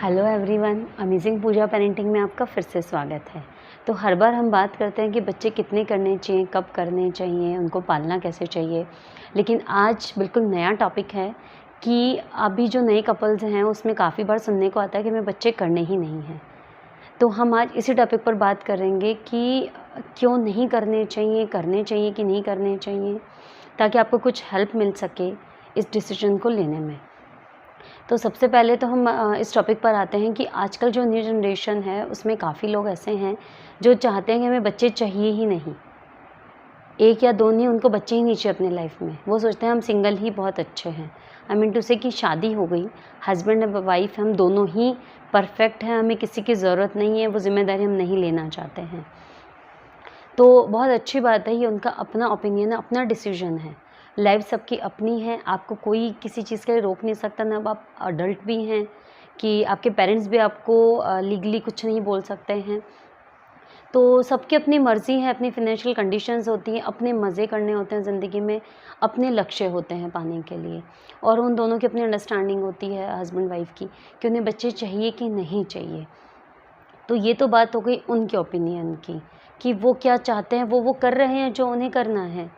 Hello everyone, amazing पूजा parenting में आपका फिर से स्वागत है। तो हर बार हम बात करते हैं कि बच्चे कितने करने चाहिए, कब करने चाहिए, उनको पालना कैसे चाहिए। लेकिन आज बिल्कुल नया टॉपिक है कि अभी जो नए कपल्स हैं उसमें काफ़ी बार सुनने को आता है कि हमें बच्चे करने ही नहीं हैं। तो हम आज इसी टॉपिक पर बात करेंगे कि क्यों नहीं करने चाहिए कि नहीं करने चाहिए, ताकि आपको कुछ हेल्प मिल सके इस डिसीजन को लेने में। तो सबसे पहले तो हम इस टॉपिक पर आते हैं कि आजकल जो न्यू जनरेशन है उसमें काफ़ी लोग ऐसे हैं जो चाहते हैं कि हमें बच्चे चाहिए ही नहीं। एक या दो नहीं, उनको बच्चे ही नहीं चाहिए अपने लाइफ में। वो सोचते हैं हम सिंगल ही बहुत अच्छे हैं। आई मीन टू से कि शादी हो गई, हस्बैंड एंड वाइफ हम दोनों ही परफेक्ट हैं, हमें किसी की ज़रूरत नहीं है, वो ज़िम्मेदारी हम नहीं लेना चाहते हैं। तो बहुत अच्छी बात है, ये उनका अपना ओपिनियन है, अपना डिसीजन है। लाइफ सबकी अपनी है, आपको कोई किसी चीज़ के लिए रोक नहीं सकता। ना आप अडल्ट भी हैं कि आपके पेरेंट्स भी आपको लीगली कुछ नहीं बोल सकते हैं। तो सबकी अपनी मर्ज़ी है, अपनी फाइनेंशियल कंडीशंस होती हैं, अपने मज़े करने होते हैं ज़िंदगी में, अपने लक्ष्य होते हैं पाने के लिए। और उन दोनों की अपनी अंडरस्टैंडिंग होती है हस्बैंड वाइफ की कि उन्हें बच्चे चाहिए कि नहीं चाहिए। तो ये तो बात हो गई उनके ओपिनियन की कि वो क्या चाहते हैं, वो कर रहे हैं जो उन्हें करना है।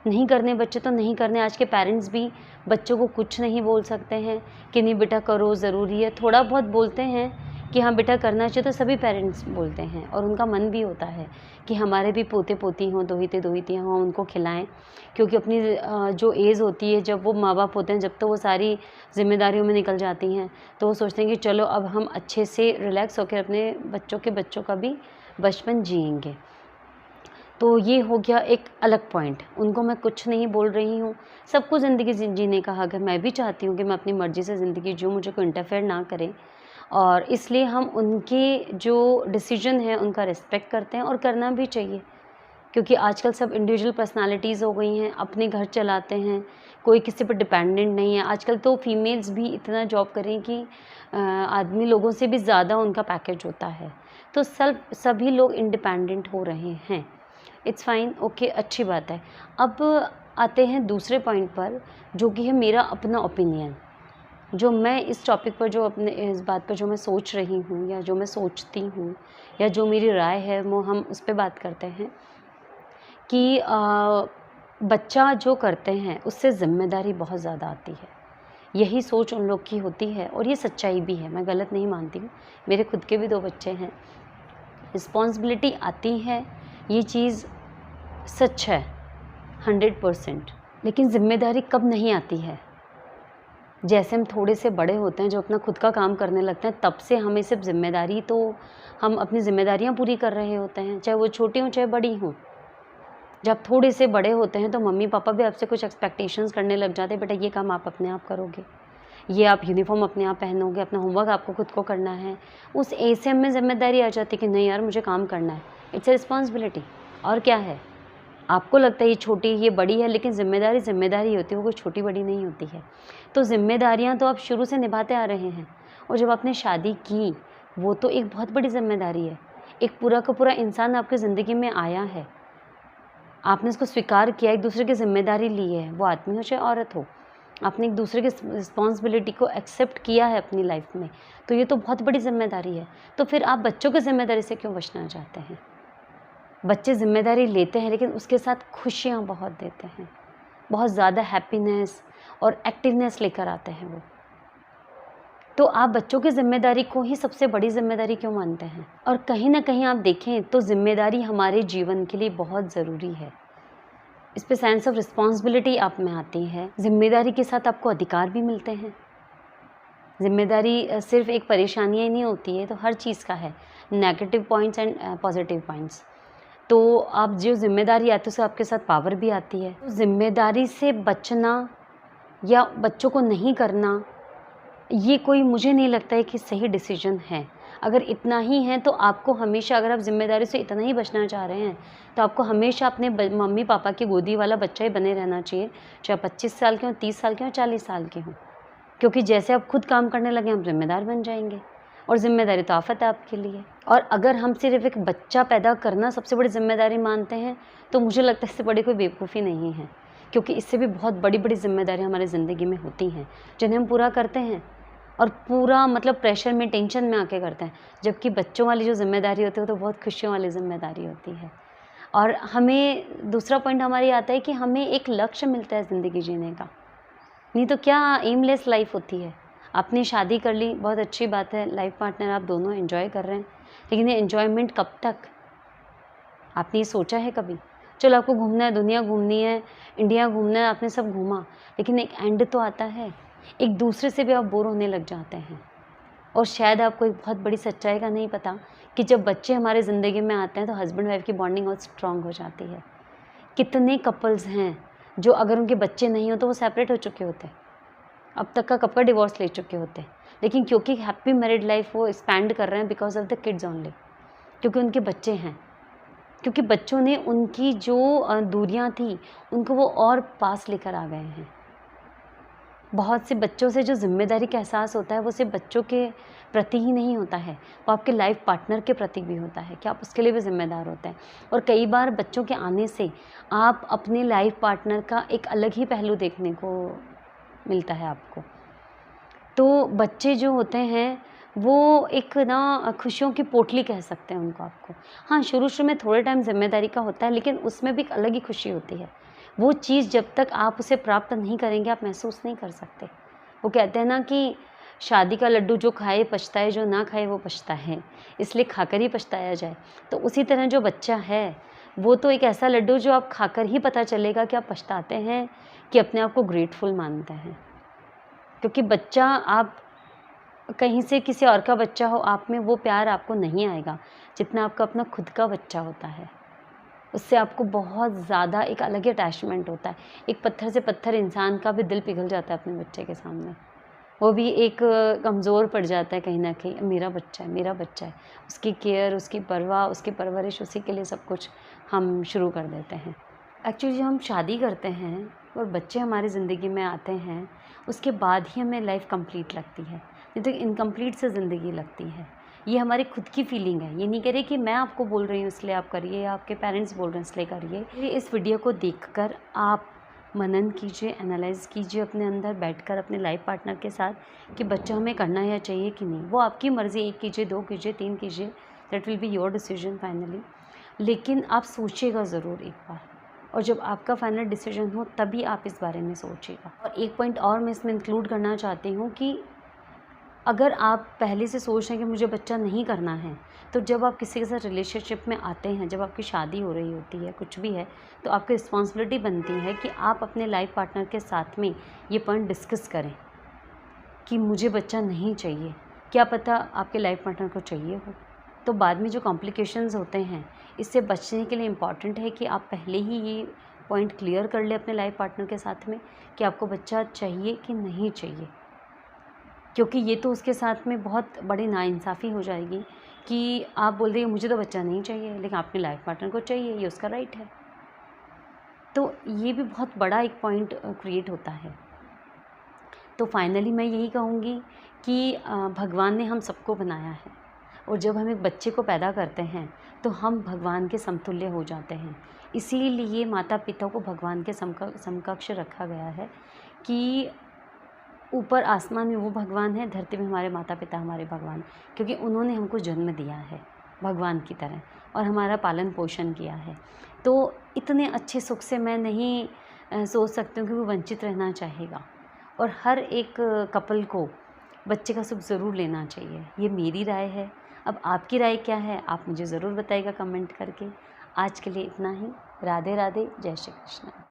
नहीं करने बच्चे तो नहीं करने। आज के पेरेंट्स भी बच्चों को कुछ नहीं बोल सकते हैं कि नहीं बेटा करो, ज़रूरी है। थोड़ा बहुत बोलते हैं कि हाँ बेटा करना चाहिए, तो सभी पेरेंट्स बोलते हैं और उनका मन भी होता है कि हमारे भी पोते पोती हों, दोहिते दोहितियाँ हों, उनको खिलाएं। क्योंकि अपनी जो एज होती है जब वो माँ बाप होते हैं, जब तो वो सारी जिम्मेदारियों में निकल जाती हैं, तो वो सोचते हैं कि चलो अब हम अच्छे से रिलैक्स होकर अपने बच्चों का भी बचपन जिएंगे। तो ये हो गया एक अलग पॉइंट। उनको मैं कुछ नहीं बोल रही हूँ, सबको ज़िंदगी जीने का हक है। मैं भी चाहती हूँ कि मैं अपनी मर्ज़ी से ज़िंदगी जीऊँ, मुझे कोई इंटरफेयर ना करे। और इसलिए हम उनके जो डिसीजन है उनका रिस्पेक्ट करते हैं और करना भी चाहिए। क्योंकि आजकल सब इंडिविजुअल पर्सनालिटीज़ हो गई हैं, अपने घर चलाते हैं, कोई किसी पर डिपेंडेंट नहीं है। आजकल तो फीमेल्स भी इतना जॉब कर रही हैं कि आदमी लोगों से भी ज़्यादा उनका पैकेज होता है। तो सभी लोग इंडिपेंडेंट हो रहे हैं। इट्स फाइन, ओके, अच्छी बात है। अब आते हैं दूसरे पॉइंट पर, जो कि है मेरा अपना ओपिनियन। जो मैं इस टॉपिक पर, जो अपने इस बात पर जो मैं सोच रही हूँ या जो मैं सोचती हूँ या जो मेरी राय है, वो हम उस पे बात करते हैं कि बच्चा जो करते हैं उससे ज़िम्मेदारी बहुत ज़्यादा आती है। यही सोच उन लोग की होती है और ये सच्चाई भी है, मैं गलत नहीं मानती हूँ। मेरे खुद के भी 2 बच्चे हैं। रिस्पॉन्सिबिलिटी आती है, ये चीज़ सच है 100%। लेकिन ज़िम्मेदारी कब नहीं आती है? जैसे हम थोड़े से बड़े होते हैं, जो अपना खुद का काम करने लगते हैं, तब से हमें सिर्फ ज़िम्मेदारी, तो हम अपनी ज़िम्मेदारियाँ पूरी कर रहे होते हैं, चाहे वो छोटी हों चाहे बड़ी हों। जब थोड़े से बड़े होते हैं तो मम्मी पापा भी आपसे कुछ एक्सपेक्टेशंस करने लग जाते हैं, बेटा ये काम आप अपने आप करोगे, ये आप यूनिफॉर्म अपने आप पहनोगे, अपना होमवर्क आपको खुद को करना है। उस एज से हमें ज़िम्मेदारी आ जाती है कि नहीं यार मुझे काम करना है, इट्स अ रिस्पॉन्सिबिलिटी। और क्या है, आपको लगता है ये छोटी ये बड़ी है, लेकिन ज़िम्मेदारी होती है, वो कोई छोटी बड़ी नहीं होती है। तो ज़िम्मेदारियाँ तो आप शुरू से निभाते आ रहे हैं, और जब आपने शादी की वो तो एक बहुत बड़ी ज़िम्मेदारी है। एक पूरा का पूरा इंसान आपकी ज़िंदगी में आया है, आपने उसको स्वीकार किया, एक दूसरे की ज़िम्मेदारी ली है, वो आदमी हो चाहे औरत हो। आपने एक दूसरे की रिस्पॉन्सिबिलिटी को एक्सेप्ट किया है अपनी लाइफ में, तो ये तो बहुत बड़ी ज़िम्मेदारी है। तो फिर आप बच्चों की ज़िम्मेदारी से क्यों बचना चाहते हैं? बच्चे ज़िम्मेदारी लेते हैं लेकिन उसके साथ खुशियाँ बहुत देते हैं, बहुत ज़्यादा हैप्पीनेस और एक्टिवनेस लेकर आते हैं वो। तो आप बच्चों की ज़िम्मेदारी को ही सबसे बड़ी ज़िम्मेदारी क्यों मानते हैं? और कहीं न कहीं आप देखें तो ज़िम्मेदारी हमारे जीवन के लिए बहुत ज़रूरी है। इस पे सेंस ऑफ रिस्पॉन्सिबिलिटी आप में आती है। ज़िम्मेदारी के साथ आपको अधिकार भी मिलते हैं। ज़िम्मेदारी सिर्फ़ एक परेशानियाँ ही नहीं होती है, तो हर चीज़ का है, negative points and positive points. तो आप जो ज़िम्मेदारी आती है उससे आपके साथ पावर भी आती है। तो ज़िम्मेदारी से बचना या बच्चों को नहीं करना, ये कोई मुझे नहीं लगता है कि सही डिसीजन है। अगर इतना ही है तो आपको हमेशा, अगर आप ज़िम्मेदारी से इतना ही बचना चाह रहे हैं, तो आपको हमेशा अपने मम्मी पापा की गोदी वाला बच्चा ही बने रहना चाहिए, चाहे 25 साल के हों, 30 साल के हों, 40 साल के हों। क्योंकि जैसे आप खुद काम करने लगे आप ज़िम्मेदार बन जाएंगे, और ज़िम्मेदारी तो आफ़त है आपके लिए। और अगर हम सिर्फ एक बच्चा पैदा करना सबसे बड़ी ज़िम्मेदारी मानते हैं, तो मुझे लगता है इससे बड़ी कोई बेवकूफ़ी नहीं है। क्योंकि इससे भी बहुत बड़ी बड़ी ज़िम्मेदारियाँ हमारी ज़िंदगी में होती हैं, जिन्हें हम पूरा करते हैं और पूरा मतलब प्रेशर में, टेंशन में आके करते हैं। जबकि बच्चों वाली जो ज़िम्मेदारी होती है वो तो बहुत खुशियों वाली ज़िम्मेदारी होती है। और हमें दूसरा पॉइंट हमारा ये आता है कि हमें एक लक्ष्य मिलता है ज़िंदगी जीने का। नहीं तो क्या एमलेस लाइफ होती है। आपने शादी कर ली, बहुत अच्छी बात है, लाइफ पार्टनर आप दोनों एन्जॉय कर रहे हैं, लेकिन ये एन्जॉयमेंट कब तक? आपने ये सोचा है कभी? चलो आपको घूमना है, दुनिया घूमनी है, इंडिया घूमना है, आपने सब घूमा, लेकिन एक एंड तो आता है। एक दूसरे से भी आप बोर होने लग जाते हैं। और शायद आपको एक बहुत बड़ी सच्चाई का नहीं पता कि जब बच्चे हमारे ज़िंदगी में आते हैं तो हस्बैंड वाइफ की बॉन्डिंग और स्ट्रॉन्ग हो जाती है। कितने कपल्स हैं जो अगर उनके बच्चे नहीं हो तो वो सेपरेट हो चुके होते, अब तक का कब का डिवोर्स ले चुके होते, लेकिन क्योंकि हैप्पी मैरिड लाइफ वो स्पेंड कर रहे हैं because of the kids only, क्योंकि उनके बच्चे हैं, क्योंकि बच्चों ने उनकी जो दूरियां थी उनको वो और पास लेकर आ गए हैं। बहुत से बच्चों से जो ज़िम्मेदारी का एहसास होता है वो सिर्फ बच्चों के प्रति ही नहीं होता है, वो आपके लाइफ पार्टनर के प्रति भी होता है कि आप उसके लिए भी ज़िम्मेदार होते हैं। और कई बार बच्चों के आने से आप अपने लाइफ पार्टनर का एक अलग ही पहलू देखने को मिलता है आपको। तो बच्चे जो होते हैं वो एक ना खुशियों की पोटली कह सकते हैं उनको आपको। हाँ, शुरू-शुरू में थोड़े टाइम ज़िम्मेदारी का होता है, लेकिन उसमें भी एक अलग ही खुशी होती है। वो चीज़ जब तक आप उसे प्राप्त नहीं करेंगे आप महसूस नहीं कर सकते। वो कहते हैं ना कि शादी का लड्डू जो खाए पछताए, जो ना खाए वो पछता है, इसलिए खाकर ही पछताया जाए। तो उसी तरह जो बच्चा है वो तो एक ऐसा लड्डू जो आप खाकर ही पता चलेगा कि आप पछताते हैं कि अपने आप को ग्रेटफुल मानते हैं। क्योंकि बच्चा आप कहीं से किसी और का बच्चा हो, आप में वो प्यार आपको नहीं आएगा जितना आपका अपना खुद का बच्चा होता है। उससे आपको बहुत ज़्यादा एक अलग ही अटैचमेंट होता है। एक पत्थर से पत्थर इंसान का भी दिल पिघल जाता है अपने बच्चे के सामने। वो भी एक कमज़ोर पड़ जाता है कहीं न कहीं, मेरा बच्चा है, मेरा बच्चा है। उसकी केयर, उसकी परवाह, उसकी परवरिश, उसी के लिए सब कुछ हम शुरू कर देते हैं। एक्चुअली जब हम शादी करते हैं और बच्चे हमारी ज़िंदगी में आते हैं, उसके बाद ही हमें लाइफ़ कंप्लीट लगती है, नहीं तो इनकम्प्लीट से ज़िंदगी लगती है। ये हमारी खुद की फीलिंग है, ये नहीं कह रही कि मैं आपको बोल रही हूँ इसलिए आप करिए या आपके पेरेंट्स बोल रहे हैं इसलिए करिए। ये इस वीडियो को देखकर आप मनन कीजिए, एनालाइज़ कीजिए अपने अंदर बैठकर अपने लाइफ पार्टनर के साथ कि बच्चा हमें करना है चाहिए कि नहीं। वो आपकी मर्ज़ी, 1 कीजिए, 2 कीजिए, 3 कीजिए, that will be your decision finally. लेकिन आप सोचिएगा ज़रूर एक बार, और जब आपका फाइनल डिसीजन हो तभी आप इस बारे में सोचिएगा। और एक पॉइंट और मैं इसमें इंक्लूड करना चाहती हूँ कि अगर आप पहले से सोच रहे हैं कि मुझे बच्चा नहीं करना है, तो जब आप किसी के साथ रिलेशनशिप में आते हैं, जब आपकी शादी हो रही होती है, कुछ भी है, तो आपकी रिस्पॉन्सिबिलिटी बनती है कि आप अपने लाइफ पार्टनर के साथ में ये पॉइंट डिस्कस करें कि मुझे बच्चा नहीं चाहिए। क्या पता आपके लाइफ पार्टनर को चाहिए हो। तो बाद में जो कॉम्प्लिकेशंस होते हैं, इससे बचने के लिए इम्पॉर्टेंट है कि आप पहले ही ये पॉइंट क्लियर कर लें अपने लाइफ पार्टनर के साथ में कि आपको बच्चा चाहिए कि नहीं चाहिए। क्योंकि ये तो उसके साथ में बहुत बड़ी नाइंसाफ़ी हो जाएगी कि आप बोल रही हो मुझे तो बच्चा नहीं चाहिए, लेकिन अपने लाइफ पार्टनर को चाहिए, ये उसका राइट है। तो ये भी बहुत बड़ा एक पॉइंट क्रिएट होता है। तो फाइनली मैं यही कहूँगी कि भगवान ने हम सबको बनाया है, और जब हम एक बच्चे को पैदा करते हैं तो हम भगवान के समतुल्य हो जाते हैं। इसीलिए माता पिता को भगवान के समकक्ष रखा गया है कि ऊपर आसमान में वो भगवान है, धरती में हमारे माता पिता हमारे भगवान, क्योंकि उन्होंने हमको जन्म दिया है भगवान की तरह और हमारा पालन पोषण किया है। तो इतने अच्छे सुख से मैं नहीं सोच सकती हूँ कि वो वंचित रहना चाहेगा, और हर एक कपल को बच्चे का सुख ज़रूर लेना चाहिए। ये मेरी राय है। अब आपकी राय क्या है आप मुझे ज़रूर बताइएगा कमेंट करके। आज के लिए इतना ही। राधे राधे, जय श्री कृष्ण।